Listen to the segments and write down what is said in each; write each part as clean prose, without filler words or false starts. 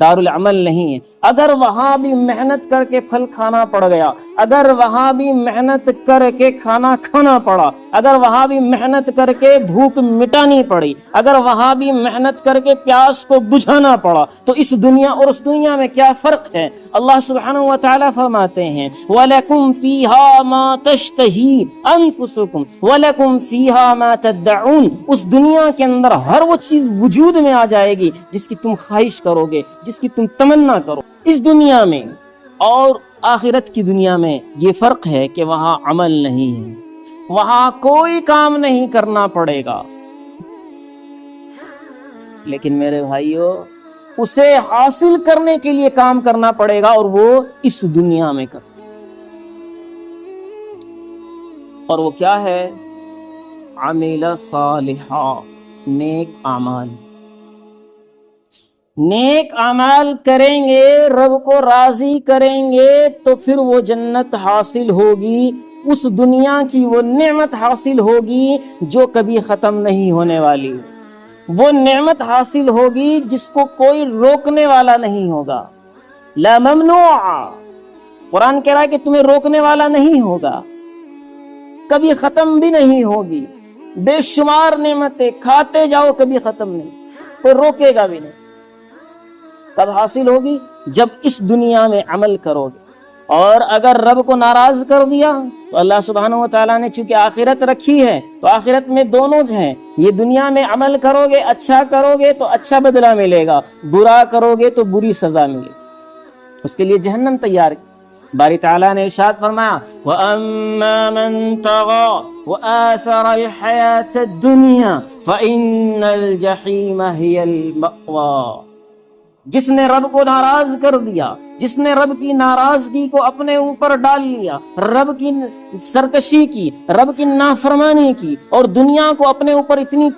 دار العمل نہیں ہے. اگر وہاں بھی محنت کر کے پھل کھانا پڑ گیا, اگر وہاں بھی محنت کر کے کھانا کھانا پڑا, اگر وہاں بھی محنت کر کے بھوک مٹانی پڑی, اگر وہاں بھی محنت کر کے پیاس کو بجھانا پڑا, تو اس دنیا اور اس دنیا میں کیا فرق ہے؟ اللہ سبحانہ و تعالیٰ فرماتے ہیں وَلَكُمْ فِيهَا مَا تَشْتَهِي أَنفُسُكُمْ وَلَكُمْ فِيهَا مَا تَدَّعُونَ. اس دنیا کے اندر ہر وہ چیز وجود میں آ جائے گی جس کی تم خواہش کرو گے, جس کی تم تمنا کرو. اس دنیا میں اور آخرت کی دنیا میں یہ فرق ہے کہ وہاں عمل نہیں ہے, وہاں کوئی کام نہیں کرنا پڑے گا, لیکن میرے بھائیو اسے حاصل کرنے کے لیے کام کرنا پڑے گا, اور وہ اس دنیا میں کر. اور وہ کیا ہے؟ عمل صالحا, نیک اعمال. نیک اعمال کریں گے, رب کو راضی کریں گے, تو پھر وہ جنت حاصل ہوگی, اس دنیا کی وہ نعمت حاصل ہوگی جو کبھی ختم نہیں ہونے والی, وہ نعمت حاصل ہوگی جس کو کوئی روکنے والا نہیں ہوگا. لا ممنوع, قرآن کہہ رہا ہے کہ تمہیں روکنے والا نہیں ہوگا, کبھی ختم بھی نہیں ہوگی. بے شمار نعمتیں کھاتے جاؤ, کبھی ختم نہیں, کوئی روکے گا بھی نہیں. کب حاصل ہوگی؟ جب اس دنیا میں عمل کرو گے. اور اگر رب کو ناراض کر دیا تو اللہ سبحانہ و تعالیٰ نے چونکہ آخرت رکھی ہے, تو آخرت میں دونوں ہیں. یہ دنیا میں عمل کرو گے, اچھا کرو گے تو اچھا بدلہ ملے گا, برا کرو گے تو بری سزا ملے گی. اس کے لیے جہنم تیار کی. باری تعالیٰ نے ارشاد فرمایا وَأَمَّا مَن طَغَىٰ وَآثَرَ الْحَيَاةَ الدُّنْيَا فَإِنَّ الْجَحِيمَ هِيَ الْمَأْوَىٰ. جس نے رب کو ناراض کر دیا, جس نے رب کی ناراضگی کو اپنے اوپر ڈال لیا, رب کی سرکشی کی, رب کی نافرمانی کی, اور دنیا کو اپنے اوپر اتنی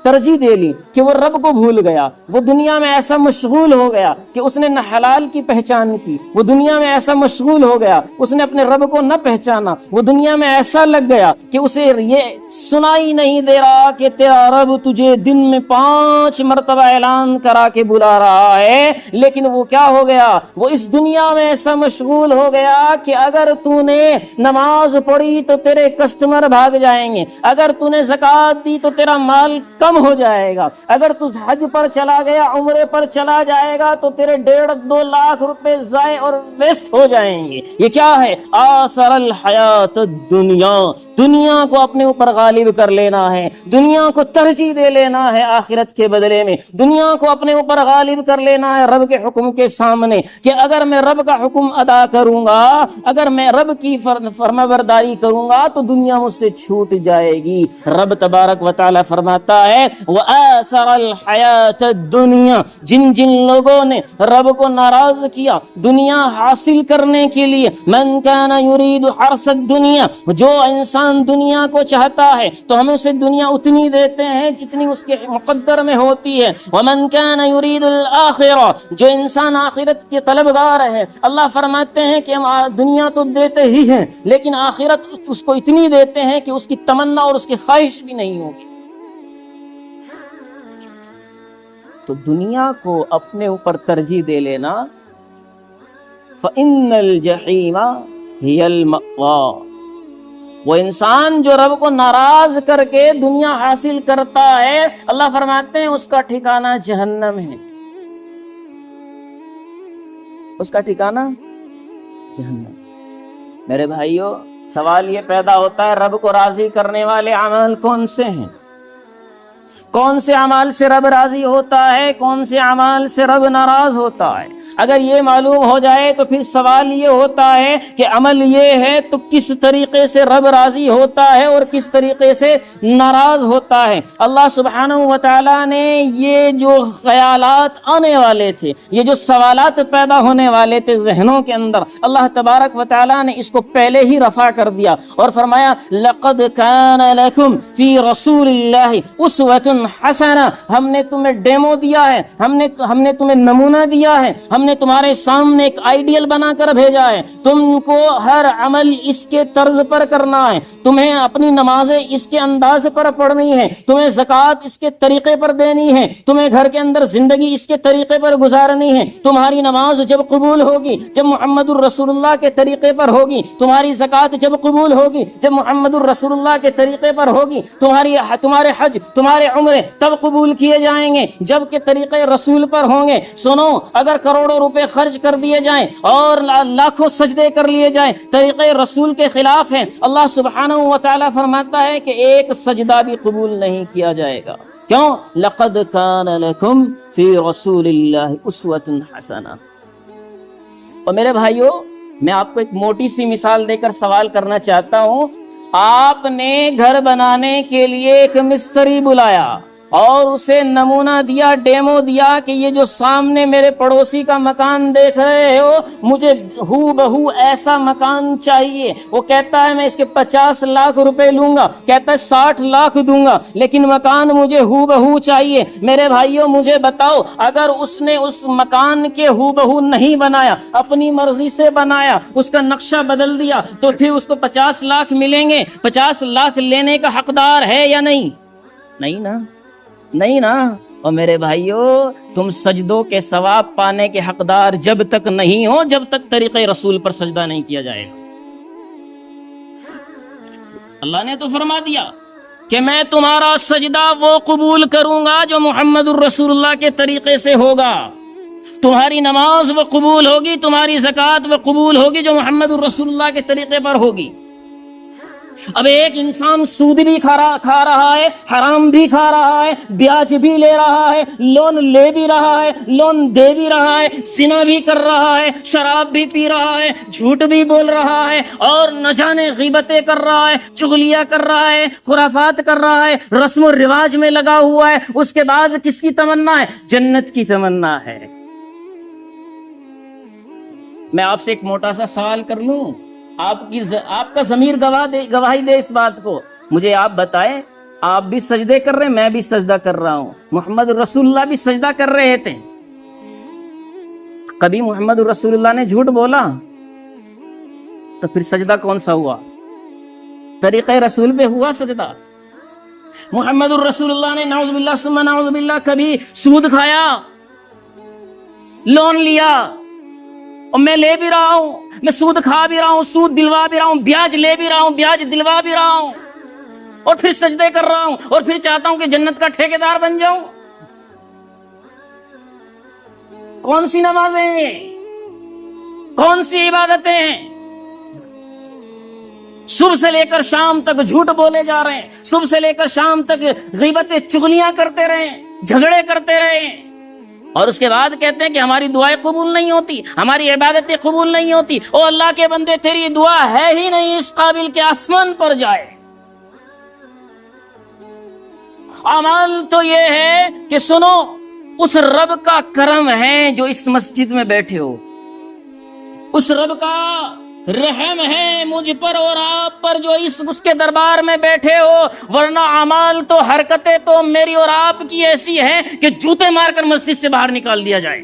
ترجیح دے لی کہ وہ رب کو بھول گیا, وہ دنیا میں ایسا مشغول ہو گیا کہ اس نے نہ حلال کی پہچان کی, وہ دنیا میں ایسا مشغول ہو گیا اس نے اپنے رب کو نہ پہچانا, وہ دنیا میں ایسا لگ گیا کہ اسے یہ سنائی نہیں دے رہا کہ تیرا رب تجھے دن میں 5 مرتبہ اعلان کرا کے بلا رہا ہے. لیکن وہ کیا ہو گیا؟ وہ اس دنیا میں ایسا مشغول ہو گیا کہ اگر تو نے نماز پڑھی تو تیرے کسٹمر بھاگ جائیں گے, اگر تو نے زکوٰۃ دی تو تیرا مال کم ہو جائے گا, اگر تو حج پر چلا گیا, عمرے پر چلا جائے گا تو تیرے 1.5-2 لاکھ روپے ضائع اور ویسٹ ہو جائیں گے. یہ کیا ہے؟ آثر الحیات الدنیا, دنیا کو اپنے اوپر غالب کر لینا ہے, دنیا کو ترجیح دے لینا ہے آخرت کے بدلے میں, دنیا کو اپنے اوپر غالب کر لینا ہے رب کے حکم کے سامنے کہ اگر میں رب کا حکم ادا کروں گا, اگر میں رب کی فرمانبرداری کروں گا تو دنیا مجھ سے چھوٹ جائے گی. رب تبارک و تعالی فرماتا ہے وَآثَرَ الْحَيَاةَ الدُّنْيَا, جن جن لوگوں نے رب کو ناراض کیا دنیا حاصل کرنے کے لیے, مَنْ كَانَ يُرِيدُ حَرْثَ الدُّنْيَا, جو انسان دنیا کو چاہتا ہے تو ہم اسے دنیا اتنی دیتے ہیں جتنی اس کے مقدر میں ہوتی ہے. وَمَنْ كَانَ يُرِيدُ الْآخِرَةَ, جو انسان آخرت کے طلبگار ہے, اللہ فرماتے ہیں کہ ہم دنیا تو دیتے ہی ہیں لیکن آخرت اس کو اتنی دیتے ہیں کہ اس کی تمنا اور اس کی خواہش بھی نہیں ہوگی. تو دنیا کو اپنے اوپر ترجیح دے لینا. فَإِنَّ الْجَحِيمَ هِيَ الْمَأْوَىٰ, وہ انسان جو رب کو ناراض کر کے دنیا حاصل کرتا ہے, اللہ فرماتے ہیں اس کا ٹھکانہ جہنم ہے, اس کا ٹھکانہ جہنم. میرے بھائیو سوال یہ پیدا ہوتا ہے رب کو راضی کرنے والے اعمال کون سے ہیں؟ کون سے اعمال سے رب راضی ہوتا ہے, کون سے اعمال سے رب ناراض ہوتا ہے؟ اگر یہ معلوم ہو جائے تو پھر سوال یہ ہوتا ہے کہ عمل یہ ہے تو کس طریقے سے رب راضی ہوتا ہے اور کس طریقے سے ناراض ہوتا ہے. اللہ سبحانہ و تعالیٰ نے یہ جو خیالات آنے والے تھے, یہ جو سوالات پیدا ہونے والے تھے ذہنوں کے اندر, اللہ تبارک و تعالیٰ نے اس کو پہلے ہی رفع کر دیا اور فرمایا لَقَدْ كَانَ لَكُمْ فِي رَسُولِ اللَّهِ أُسْوَةٌ حَسَنَةٌ, ہم نے تمہیں ڈیمو دیا ہے, ہم نے تمہیں نمونہ دیا ہے, ہم ہم نے تمہارے سامنے ایک آئیڈیل بنا کر بھیجا ہے، تم کو ہر عمل اس کے طرز پر کرنا ہے، تمہیں اپنی نمازیں اس کے انداز پر پڑھنی ہے، تمہیں زکوٰۃ اس کے طریقے پر دینی ہے، تمہیں گھر کے اندر زندگی اس کے طریقے پر گزارنی ہے۔ تمہاری نماز جب قبول ہوگی جب محمد الرسول اللہ کے طریقے پر ہوگی، تمہاری زکوٰۃ جب قبول ہوگی جب محمد الرسول اللہ کے طریقے پر ہوگی، تمہارے حج تمہارے عمرے تب قبول کیے جائیں گے جب کہ طریقے رسول پر ہوں گے۔ سنو، اگر کروڑوں روپے خرچ کر دیے جائیں اور لاکھوں سجدے کر لیے جائیں، طریقے رسول کے خلاف ہیں، اللہ سبحانہ و تعالیٰ فرماتا ہے کہ ایک سجدہ بھی قبول نہیں کیا جائے گا۔ کیوں؟ لقد کان لکم فی رسول اللہ اسوۃ حسنہ۔ اور میرے بھائیو، میں آپ کو ایک موٹی سی مثال دے کر سوال کرنا چاہتا ہوں۔ آپ نے گھر بنانے کے لیے ایک مستری بلایا اور اسے نمونہ دیا، ڈیمو دیا کہ یہ جو سامنے میرے پڑوسی کا مکان دیکھ رہے ہو، مجھے ہو بہو ایسا مکان چاہیے۔ وہ کہتا ہے میں اس کے 50 لاکھ روپے لوں گا، کہتا ہے 60 لاکھ دوں گا، لیکن مکان مجھے ہو بہو چاہیے۔ میرے بھائیوں، مجھے بتاؤ، اگر اس نے اس مکان کے ہو بہو نہیں بنایا، اپنی مرضی سے بنایا، اس کا نقشہ بدل دیا، تو پھر اس کو 50 لاکھ ملیں گے؟ 50 لاکھ لینے کا حقدار ہے یا نہیں؟ نہیں نا، نہیں نا۔ اور میرے بھائیو، تم سجدوں کے ثواب پانے کے حقدار جب تک نہیں ہو جب تک طریقے رسول پر سجدہ نہیں کیا جائے گا۔ اللہ نے تو فرما دیا کہ میں تمہارا سجدہ وہ قبول کروں گا جو محمد الرسول اللہ کے طریقے سے ہوگا، تمہاری نماز وہ قبول ہوگی، تمہاری زکوٰۃ وہ قبول ہوگی جو محمد الرسول اللہ کے طریقے پر ہوگی۔ اب ایک انسان سود بھی کھا رہا ہے، حرام بھی کھا رہا ہے، بیاج بھی لے رہا ہے، لون لے بھی رہا ہے، لون دے بھی رہا ہے، زنا بھی کر رہا ہے، شراب بھی پی رہا ہے، جھوٹ بھی بول رہا ہے، اور نہ جانے غیبتیں کر رہا ہے، چغلیاں کر رہا ہے، خرافات کر رہا ہے، رسم و رواج میں لگا ہوا ہے۔ اس کے بعد کس کی تمنا ہے؟ جنت کی تمنا ہے۔ میں آپ سے ایک موٹا سا سوال کر لوں، آپ کا ضمیر گواہی دے اس بات کو، مجھے آپ بتائیں، آپ بھی سجدے کر رہے ہیں، میں بھی سجدہ کر رہا ہوں، محمد رسول اللہ بھی سجدہ کر رہے تھے، کبھی محمد رسول اللہ نے جھوٹ بولا؟ تو پھر سجدہ کون سا ہوا؟ طریقہ رسول پہ ہوا سجدہ۔ محمد الرسول اللہ نے نعوذ باللہ ثم نعوذ باللہ کبھی سود کھایا، لون لیا، اور میں لے بھی رہا ہوں، میں سود کھا بھی رہا ہوں، سود دلوا بھی رہا ہوں، بیاج لے بھی رہا ہوں، بیاج دلوا بھی رہا ہوں، اور پھر سجدے کر رہا ہوں، اور پھر چاہتا ہوں کہ جنت کا ٹھیکیدار بن جاؤں؟ کون سی نمازیں ہیں؟ کون سی عبادتیں ہیں؟ صبح سے لے کر شام تک جھوٹ بولے جا رہے ہیں، صبح سے لے کر شام تک غیبتیں چغلیاں کرتے رہے، جھگڑے کرتے رہے، اور اس کے بعد کہتے ہیں کہ ہماری دعائیں قبول نہیں ہوتی، ہماری عبادتیں قبول نہیں ہوتی۔ او اللہ کے بندے، تیری دعا ہے ہی نہیں اس قابل کہ آسمان پر جائے۔ عمل تو یہ ہے کہ سنو، اس رب کا کرم ہے جو اس مسجد میں بیٹھے ہو، اس رب کا رحم ہے مجھ پر اور آپ پر جو اس کے دربار میں بیٹھے ہو، ورنہ اعمال تو حرکتیں تو میری اور آپ کی ایسی ہیں کہ جوتے مار کر مسجد سے باہر نکال دیا جائے۔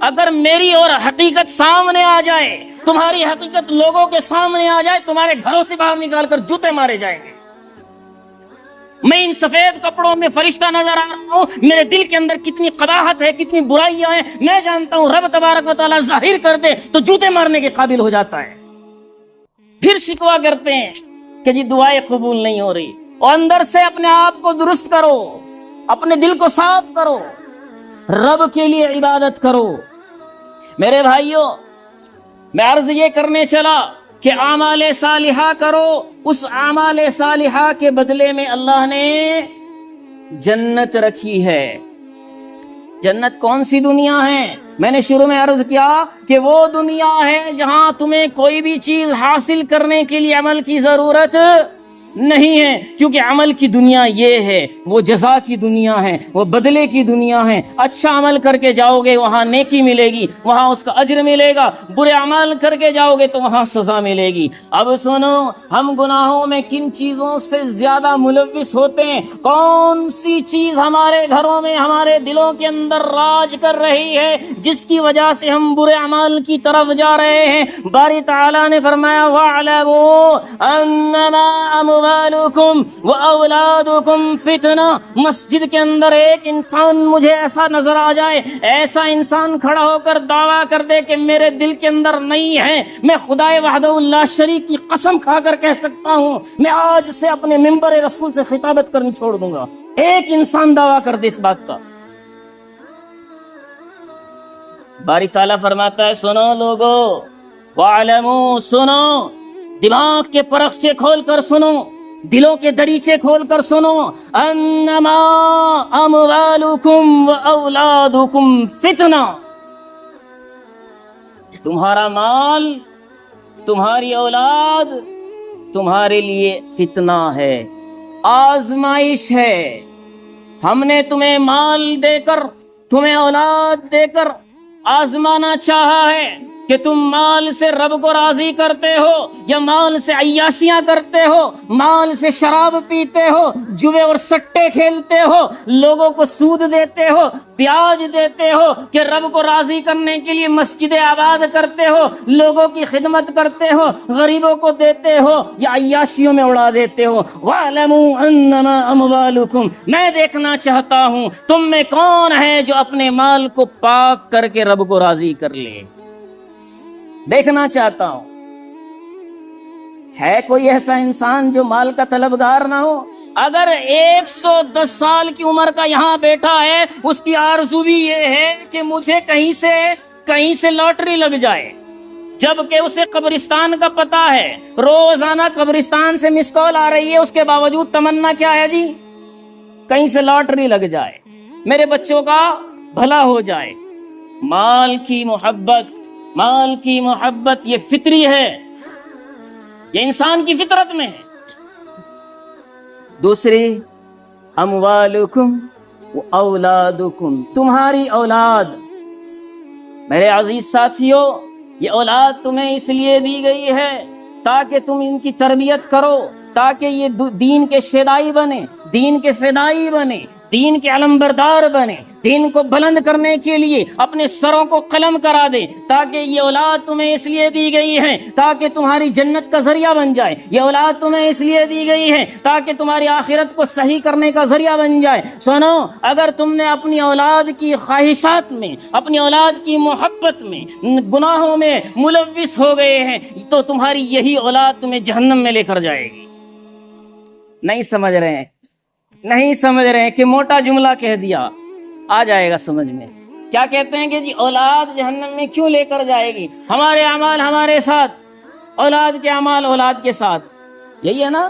اگر میری اور حقیقت سامنے آ جائے، تمہاری حقیقت لوگوں کے سامنے آ جائے، تمہارے گھروں سے باہر نکال کر جوتے مارے جائیں گے۔ میں ان سفید کپڑوں میں فرشتہ نظر آ رہا ہوں، میرے دل کے اندر کتنی قباحت ہے، کتنی برائیاں ہیں، میں جانتا ہوں رب تبارک و تعالیٰ ظاہر کر دے تو جوتے مارنے کے قابل ہو جاتا ہے۔ پھر شکوہ کرتے ہیں کہ جی دعائیں قبول نہیں ہو رہی، اور اندر سے اپنے آپ کو درست کرو، اپنے دل کو صاف کرو، رب کے لیے عبادت کرو۔ میرے بھائیوں، میں عرض یہ کرنے چلا کہ اعمال صالحہ کرو، اس اعمال صالحہ کے بدلے میں اللہ نے جنت رکھی ہے۔ جنت کون سی دنیا ہے؟ میں نے شروع میں عرض کیا کہ وہ دنیا ہے جہاں تمہیں کوئی بھی چیز حاصل کرنے کے لیے عمل کی ضرورت نہیں ہے، کیونکہ عمل کی دنیا یہ ہے، وہ جزا کی دنیا ہے، وہ بدلے کی دنیا ہے۔ اچھا عمل کر کے جاؤ گے وہاں نیکی ملے گی، وہاں اس کا اجر ملے گا، برے عمل کر کے جاؤ گے تو وہاں سزا ملے گی۔ اب سنو، ہم گناہوں میں کن چیزوں سے زیادہ ملوث ہوتے ہیں؟ کون سی چیز ہمارے گھروں میں، ہمارے دلوں کے اندر راج کر رہی ہے جس کی وجہ سے ہم برے اعمال کی طرف جا رہے ہیں؟ باری تعالیٰ نے فرمایا وَاعْلَمُوا أَنَّمَا أَمْوَالُكُمْ وَأَوْلَادُكُمْ فِتْنَةٌ۔ مسجد کے اندر ایک انسان مجھے ایسا نظر آ جائے، ایسا انسان کھڑا ہو کر دعویٰ کر دے کہ میرے دل کے اندر نہیں ہے، میں خدائے وحدہ لا شریک کی قسم کھا کر کہہ سکتا ہوں میں آج سے اپنے ممبر رسول سے خطابت کرنی چھوڑ دوں گا۔ ایک انسان دعویٰ کر دے اس بات کا، باری تعالیٰ فرماتا ہے سنو لوگو، وَاعْلَمُوا، سنو، دماغ کے پرخچے کھول کر سنو، دلوں کے دریچے کھول کر سنو، انما اموالکم واولادکم فتنہ، تمہارا مال، تمہاری اولاد تمہارے لیے فتنہ ہے، آزمائش ہے۔ ہم نے تمہیں مال دے کر، تمہیں اولاد دے کر آزمانا چاہا ہے کہ تم مال سے رب کو راضی کرتے ہو یا مال سے عیاشیاں کرتے ہو، مال سے شراب پیتے ہو، جوے اور سٹے کھیلتے ہو، لوگوں کو سود دیتے ہو، بیاج دیتے ہو، کہ رب کو راضی کرنے کے لیے مسجدیں آباد کرتے ہو، لوگوں کی خدمت کرتے ہو، غریبوں کو دیتے ہو یا عیاشیوں میں اڑا دیتے ہو۔ وَاعْلَمُوا أَنَّمَا أَمْوَالُكُمْ، میں دیکھنا چاہتا ہوں تم میں کون ہے جو اپنے مال کو پاک کر کے رب کو راضی کر لے، دیکھنا چاہتا ہوں۔ ہے کوئی ایسا انسان جو مال کا طلبگار نہ ہو؟ اگر 110 سال کی عمر کا یہاں بیٹھا ہے، اس کی آرزو بھی یہ ہے کہ مجھے کہیں سے لاٹری لگ جائے، جبکہ اسے قبرستان کا پتہ ہے، روزانہ قبرستان سے مس کال آ رہی ہے، اس کے باوجود تمنا کیا ہے جی؟ کہیں سے لاٹری لگ جائے، میرے بچوں کا بھلا ہو جائے۔ مال کی محبت یہ فطری ہے، یہ انسان کی فطرت میں ہے۔ دوسری، اموالکم و اولادکم، تمہاری اولاد۔ میرے عزیز ساتھیو، یہ اولاد تمہیں اس لیے دی گئی ہے تاکہ تم ان کی تربیت کرو، تاکہ یہ دین کے شیدائی بنے، دین کے فدائی بنے، دین کے علمبردار بنے، دین کو بلند کرنے کے لیے اپنے سروں کو قلم کرا دے، تاکہ یہ اولاد تمہیں اس لیے دی گئی ہے تاکہ تمہاری جنت کا ذریعہ بن جائے، یہ اولاد تمہیں اس لیے دی گئی ہے تاکہ تمہاری آخرت کو صحیح کرنے کا ذریعہ بن جائے۔ سنو، اگر تم نے اپنی اولاد کی خواہشات میں، اپنی اولاد کی محبت میں، گناہوں میں ملوث ہو گئے ہیں تو تمہاری یہی اولاد تمہیں جہنم میں لے کر جائے گی۔ نہیں سمجھ رہے ہیں کہ موٹا جملہ کہہ دیا، آ جائے گا سمجھ میں۔ کیا کہتے ہیں کہ جی اولاد جہنم میں کیوں لے کر جائے گی؟ ہمارے اعمال ہمارے ساتھ، اولاد کے اعمال اولاد کے ساتھ، یہی ہے نا؟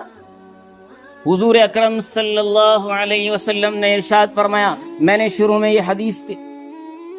حضور اکرم صلی اللہ علیہ وسلم نے ارشاد فرمایا، میں نے شروع میں یہ حدیث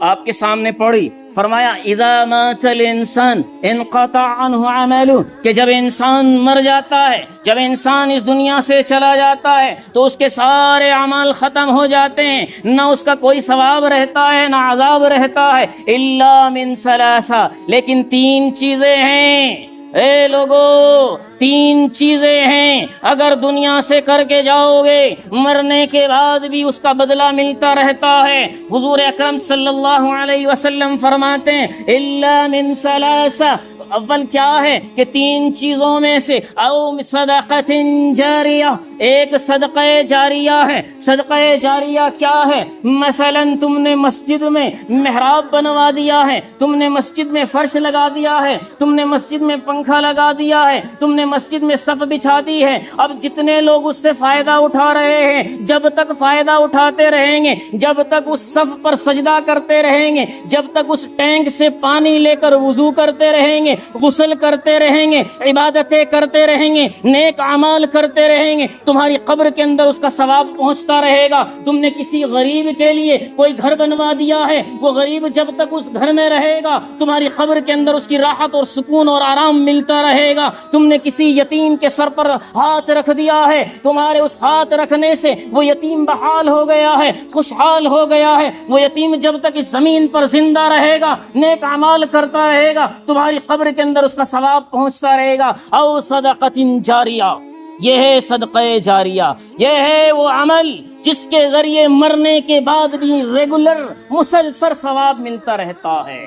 آپ کے سامنے پڑھی، فرمایا اذا مات الانسان انقطع عنہ عمله، کہ جب انسان مر جاتا ہے، جب انسان اس دنیا سے چلا جاتا ہے تو اس کے سارے اعمال ختم ہو جاتے ہیں، نہ اس کا کوئی ثواب رہتا ہے نہ عذاب رہتا ہے، الا من ثلاثہ، لیکن 3 چیزیں ہیں۔ اے لوگو، 3 چیزیں ہیں، اگر دنیا سے کر کے جاؤ گے مرنے کے بعد بھی اس کا بدلہ ملتا رہتا ہے۔ حضور اکرم صلی اللہ علیہ وسلم فرماتے ہیں الا من ثلاثہ، اول کیا ہے کہ 3 چیزوں میں سے او صدقۃ جاریہ، ایک صدقہ جاریہ ہے۔ صدقہ جاریہ کیا ہے؟ مثلا تم نے مسجد میں محراب بنوا دیا ہے، تم نے مسجد میں فرش لگا دیا ہے، تم نے مسجد میں پنکھا لگا دیا ہے، تم نے مسجد میں صف بچھا دی ہے۔ اب جتنے لوگ اس سے فائدہ اٹھا رہے ہیں، جب تک فائدہ اٹھاتے رہیں گے، جب تک اس صف پر سجدہ کرتے رہیں گے، جب تک اس ٹینک سے پانی لے کر وضو کرتے رہیں گے، گے, غسل کرتے رہیں گے, عبادتیں کرتے رہیں گے, نیک اعمال کرتے رہیں گے, تمہاری قبر کے اندر اس کا ثواب پہنچتا رہے گا. تم نے کسی غریب کے لیے کوئی گھر بنوا دیا ہے, وہ غریب جب تک اس گھر میں رہے گا تمہاری قبر کے اندر اس کی راحت اور سکون اور آرام ملتا رہے گا. تم نے کسی یتیم کے سر پر ہاتھ رکھ دیا ہے, تمہارے اس ہاتھ رکھنے سے وہ یتیم بحال ہو گیا ہے, خوشحال ہو گیا ہے. وہ یتیم جب تک اس زمین پر زندہ رہے گا, نیک اعمال کرتا رہے گا, تمہاری قبر کے اندر اس کا ثواب پہنچتا رہے گا. او صدقۃ جاریہ, یہ ہے صدقہ جاریہ, یہ ہے وہ عمل جس کے ذریعے مرنے کے بعد بھی ریگولر مسلسل ثواب ملتا رہتا ہے.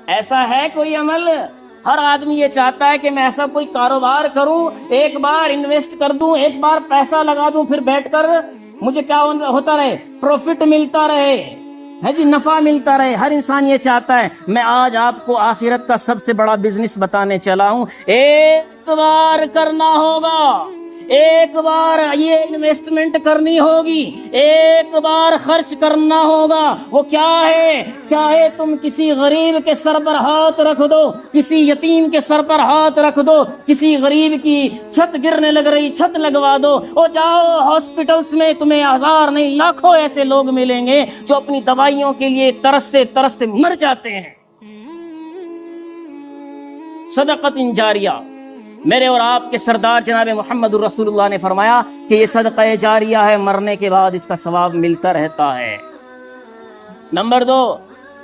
ایسا ہے کوئی عمل؟ ہر آدمی یہ چاہتا ہے کہ میں ایسا کوئی کاروبار کروں, ایک بار انویسٹ کر دوں, ایک بار پیسہ لگا دوں, پھر بیٹھ کر مجھے کیا ہوتا رہے, پروفٹ ملتا رہے, ہے جی, نفع ملتا رہے. ہر انسان یہ چاہتا ہے. میں آج آپ کو آخرت کا سب سے بڑا بزنس بتانے چلا ہوں. ایک بار کرنا ہوگا, ایک بار یہ انویسٹمنٹ کرنی ہوگی, ایک بار خرچ کرنا ہوگا. وہ کیا ہے؟ چاہے تم کسی غریب کے سر پر ہاتھ رکھ دو, کسی یتیم کے سر پر ہاتھ رکھ دو, کسی غریب کی چھت گرنے لگ رہی چھت لگوا دو. او جاؤ ہاسپٹلس میں, تمہیں ہزار نہیں لاکھوں ایسے لوگ ملیں گے جو اپنی دوائیوں کے لیے ترستے ترستے مر جاتے ہیں. صدقۃ جاریہ. میرے اور آپ کے سردار جناب محمد الرسول اللہ نے فرمایا کہ یہ صدقہ جاریہ ہے, مرنے کے بعد اس کا ثواب ملتا رہتا ہے. نمبر 2,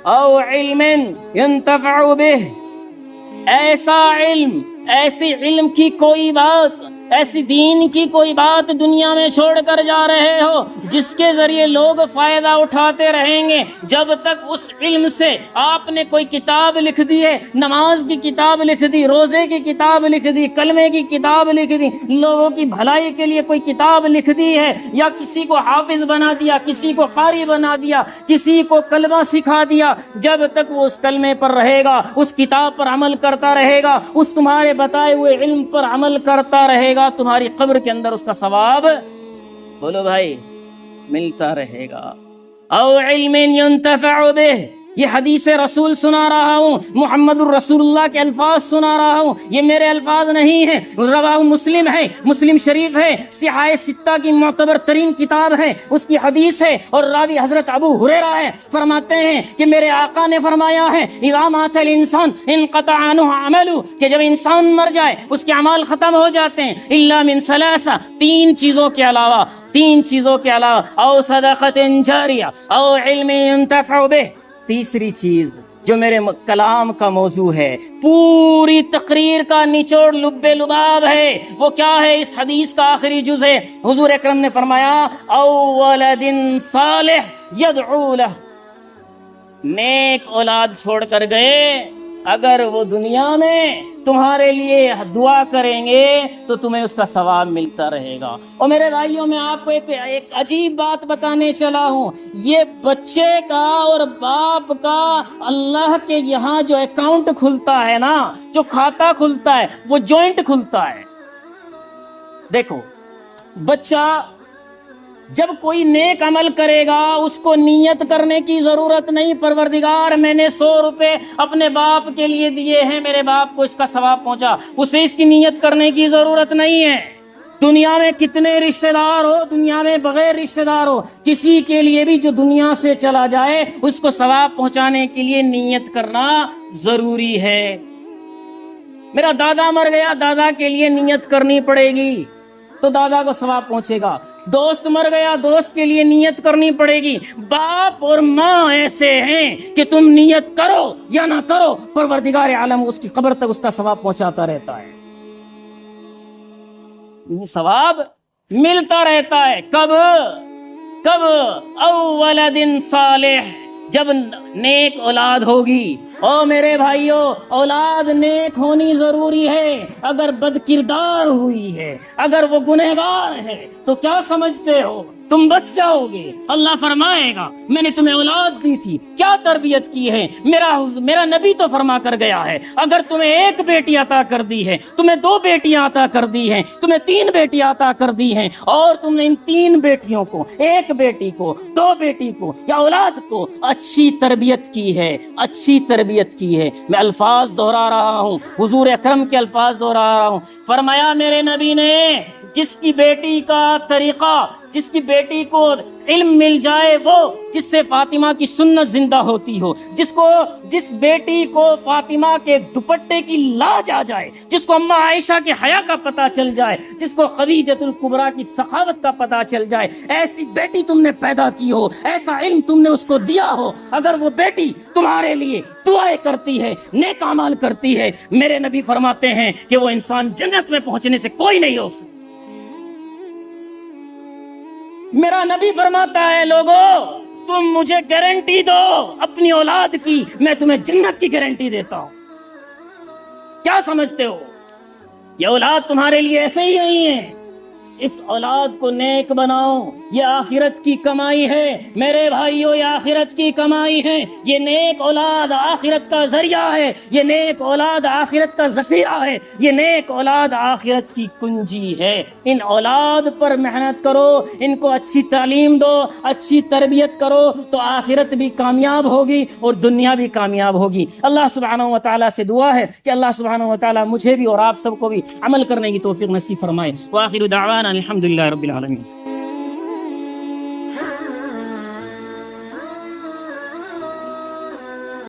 او علم ينتفع به, ایسا علم, ایسی علم کی کوئی بات, ایسی دین کی کوئی بات دنیا میں چھوڑ کر جا رہے ہو جس کے ذریعے لوگ فائدہ اٹھاتے رہیں گے. جب تک اس علم سے آپ نے کوئی کتاب لکھ دی ہے, نماز کی کتاب لکھ دی, روزے کی کتاب لکھ دی, کلمے کی کتاب لکھ دی, لوگوں کی بھلائی کے لیے کوئی کتاب لکھ دی ہے, یا کسی کو حافظ بنا دیا, کسی کو قاری بنا دیا, کسی کو کلمہ سکھا دیا, جب تک وہ اس کلمے پر رہے گا, اس کتاب پر عمل کرتا رہے گا, اس تمہارے بتائے ہوئے علم پر عمل کرتا رہے گا, تمہاری قبر کے اندر اس کا ثواب, بولو بھائی, ملتا رہے گا. او علم ينتفع به, یہ حدیث رسول سنا رہا ہوں, محمد الرسول اللہ کے الفاظ سنا رہا ہوں, یہ میرے الفاظ نہیں ہیں. رواہ مسلم ہے, مسلم شریف ہے, صحاح ستہ کی معتبر ترین کتاب ہے, اس کی حدیث ہے, اور راوی حضرت ابو ہریرہ ہے. فرماتے ہیں کہ میرے آقا نے فرمایا ہے, اذا مات الانسان انقطع عنہ عملہ, کہ جب انسان مر جائے اس کے اعمال ختم ہو جاتے ہیں, الا من ثلاثہ, 3 چیزوں کے علاوہ, 3 چیزوں کے علاوہ, او صدقۃ جاریہ, او علم ينتفع به. تیسری چیز جو میرے کلام کا موضوع ہے, پوری تقریر کا نچوڑ لب لباب ہے, وہ کیا ہے؟ اس حدیث کا آخری جز ہے. حضور اکرم نے فرمایا, او ولد صالح یدعو لہ, نیک اولاد چھوڑ کر گئے, اگر وہ دنیا میں تمہارے لیے دعا کریں گے تو تمہیں اس کا ثواب ملتا رہے گا. اور میرے بھائیوں, میں آپ کو ایک عجیب بات بتانے چلا ہوں. یہ بچے کا اور باپ کا اللہ کے یہاں جو اکاؤنٹ کھلتا ہے نا, جو کھاتا کھلتا ہے, وہ جوائنٹ کھلتا ہے. دیکھو, بچہ جب کوئی نیک عمل کرے گا اس کو نیت کرنے کی ضرورت نہیں, پروردگار میں نے 100 روپے اپنے باپ کے لیے دیے ہیں, میرے باپ کو اس کا ثواب پہنچا, اسے اس کی نیت کرنے کی ضرورت نہیں ہے. دنیا میں کتنے رشتہ دار ہو, دنیا میں بغیر رشتہ دار ہو, کسی کے لیے بھی جو دنیا سے چلا جائے اس کو ثواب پہنچانے کے لیے نیت کرنا ضروری ہے. میرا دادا مر گیا, دادا کے لیے نیت کرنی پڑے گی تو دادا کو ثواب پہنچے گا. دوست مر گیا, دوست کے لیے نیت کرنی پڑے گی. باپ اور ماں ایسے ہیں کہ تم نیت کرو یا نہ کرو, پروردگار عالم اس کی قبر تک اس کا ثواب پہنچاتا رہتا ہے, ثواب ملتا رہتا ہے. کب او ولد صالح, جب نیک اولاد ہوگی. او میرے بھائیو, اولاد نیک ہونی ضروری ہے. اگر بد کردار ہوئی ہے, اگر وہ گنہگار ہے, تو کیا سمجھتے ہو تم بچ جاؤ گے؟ اللہ فرمائے گا میں نے تمہیں اولاد دی تھی, کیا تربیت کی ہے. میرا نبی تو فرما کر گیا ہے, اگر تمہیں 1 بیٹی عطا کر دی ہے, تمہیں 2 بیٹیاں عطا کر دی ہیں, تمہیں 3 بیٹیاں عطا کر دی ہیں, اور تم نے ان 3 بیٹیوں کو, 1 بیٹی کو, 2 بیٹی کو یا اولاد کو اچھی تربیت کی ہے, اچھی تربیت تربیت کی ہے۔ میں الفاظ دہرا رہا ہوں، حضور اکرم کے الفاظ دہرا رہا ہوں۔ فرمایا میرے نبی نے جس کی بیٹی کا طریقہ، جس کی بیٹی کو علم مل جائے، وہ جس سے فاطمہ کی سنت زندہ ہوتی ہو، جس بیٹی کو فاطمہ کے دوپٹے کی لاج آ جائے، جس کو اماں عائشہ کے حیا کا پتہ چل جائے، جس کو خدیجۃ الکبریٰ کی سخاوت کا پتہ چل جائے، ایسی بیٹی تم نے پیدا کی ہو، ایسا علم تم نے اس کو دیا ہو، اگر وہ بیٹی تمہارے لیے دعائیں کرتی ہے، نیک اعمال کرتی ہے، میرے نبی فرماتے ہیں کہ وہ انسان جنت میں پہنچنے سے کوئی نہیں ہو سکتا۔ میرا نبی فرماتا ہے لوگو تم مجھے گارنٹی دو اپنی اولاد کی، میں تمہیں جنت کی گارنٹی دیتا ہوں۔ کیا سمجھتے ہو؟ یہ اولاد تمہارے لیے ایسے ہی نہیں ہے، اس اولاد کو نیک بناؤ، یہ آخرت کی کمائی ہے میرے بھائیو، یہ آخرت کی کمائی ہے۔ یہ نیک اولاد آخرت کا ذریعہ ہے، یہ نیک اولاد آخرت کا ذخیرہ ہے، یہ نیک اولاد آخرت کی کنجی ہے۔ ان اولاد پر محنت کرو، ان کو اچھی تعلیم دو، اچھی تربیت کرو، تو آخرت بھی کامیاب ہوگی اور دنیا بھی کامیاب ہوگی۔ اللہ سبحانہ و تعالیٰ سے دعا ہے کہ اللہ سبحانہ و تعالیٰ مجھے بھی اور آپ سب کو بھی عمل کرنے کی توفیق نصیب فرمائے۔ وآخر دعوانا الحمدللہ رب العالمین۔